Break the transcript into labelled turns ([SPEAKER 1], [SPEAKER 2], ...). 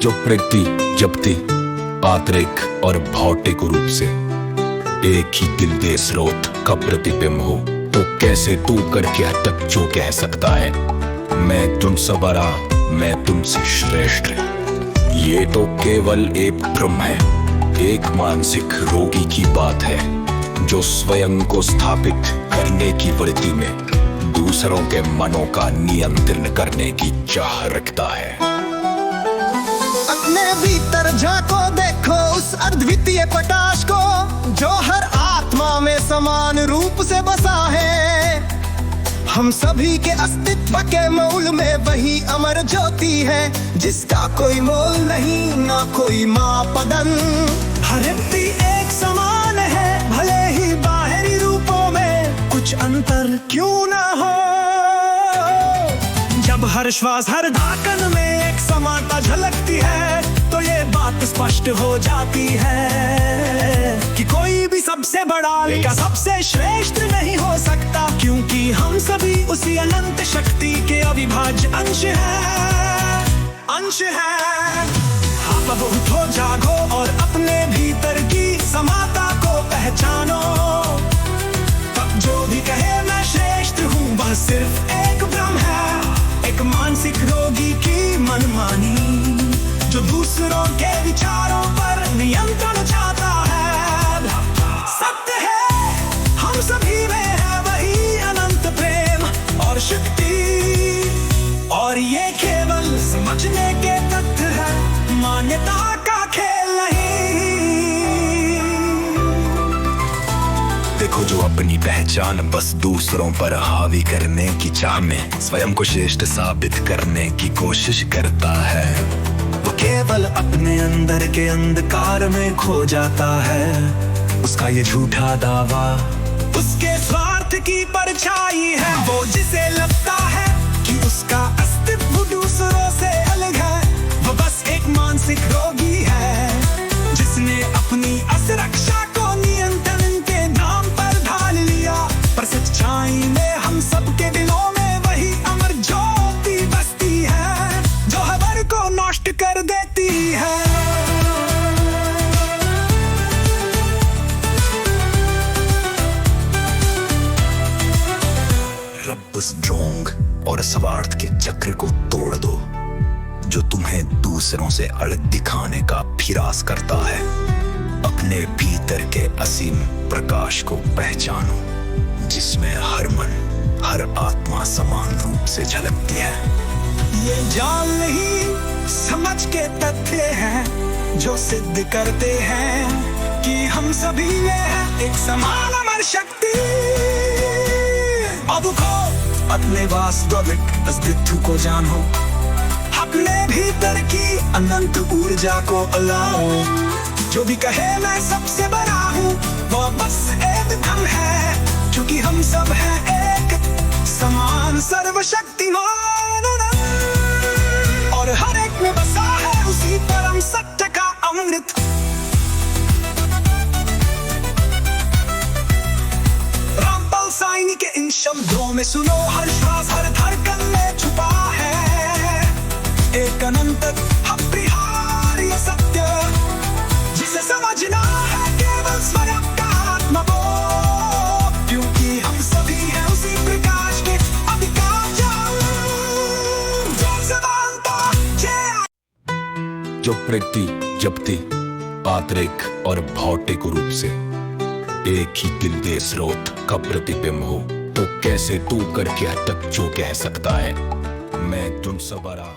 [SPEAKER 1] जो प्रकृति जपती आंतरिक और भौतिक रूप से एक ही दिल दे स्रोत का प्रतिबिंब हो, तो कैसे तू करके हद तक जो कह सकता है मैं तुमसे बड़ा, मैं तुमसे श्रेष्ठ। ये तो केवल एक भ्रम है, एक मानसिक रोगी की बात है जो स्वयं को स्थापित करने की वृत्ति में दूसरों के मनों का नियंत्रण करने की चाह रखता है।
[SPEAKER 2] अपने भीतर झांको, देखो उस अद्वितीय प्रकाश को जो हर आत्मा में समान रूप से बसा है। हम सभी के अस्तित्व के मूल में वही अमर ज्योति है जिसका कोई मोल नहीं, ना कोई मापदंड। हर व्यक्ति एक समान है, भले ही बाहरी रूपों में कुछ अंतर क्यों ना हो। जब हर श्वास हर धड़कन में एक समानता झलकती है तो ये बात स्पष्ट हो जाती है कि कोई भी सबसे बड़ा या सबसे श्रेष्ठ नहीं हो सकता, क्योंकि हम सभी उसी अनंत शक्ति के अविभाज्य अंश हैं। आप बहुत हो जागो और अपने भीतर की समानता को पहचानो। तब जो भी कहे मैं श्रेष्ठ हूँ वह सिर्फ एक भ्रम है, एक मानसिक रोगी की मनमानी जो दूसरों के विचारों पर नियंत्रण चाहता है। सत्य है हम सभी में है वही अनंत प्रेम और शक्ति, और ये केवल समझने के तथ्य है, मान्यता का खेल नहीं।
[SPEAKER 1] देखो जो अपनी पहचान बस दूसरों पर हावी करने की चाह में स्वयं को श्रेष्ठ साबित करने की कोशिश करता है,
[SPEAKER 2] वो केवल अपने अंदर के अंधकार में खो जाता है।
[SPEAKER 1] उसका ये झूठा दावा
[SPEAKER 2] उसके स्वार्थ की परछाई है। वो जिसे लगता है कि उसका अस्तित्व दूसरों से अलग है, वो बस एक मानसिक रोगी है जिसने अपनी असुरक्षा को नियंत्रण के नाम पर ढाल लिया। पर सच्चाई में हम सबके दिलों में वही अमर ज्योति बसती है जो हर को नष्ट कर देती है।
[SPEAKER 1] रब उस ढोंग और स्वार्थ के चक्र को तोड़ दो जो तुम्हें दूसरों से अलग दिखाने का फिरास करता है। अपने भीतर के असीम प्रकाश को पहचानो जिसमें हर मन हर आत्मा समान रूप से झलकती है।
[SPEAKER 2] ये जान नहीं समझ के तथ्य हैं जो सिद्ध करते हैं कि हम सभी में है एक समान अमर शक्ति। अब को अपने वास्तविक अस्तित्व को जानो, अपने भीतर की अनंत ऊर्जा को अलाओ। जो भी कहे मैं सबसे बड़ा हूँ वो बस एक भ्रम है, क्योंकि हम सब हैं एक समान सर्वशक्तिमान, और हर एक में बसा है उसी परम सत्य का अमृत। रामपाल साइनी के इन शब्दों में सुनो, हर श्वास हर धड़कन में छुपा है एक अनंत अपरिहार्य सत्य जिसे समझना है केवल स्वयं का आत्मबोध, क्योंकि हम सभी हैं उसी प्रकाश के अधिकार
[SPEAKER 1] जो प्रकृति जपती आंतरिक और भौतिक रूप से एक ही दिल दे स्रोत का प्रतिबिंब हो, तो कैसे तू करके हद तक जो कह सकता है मैं तुमसे बड़ा,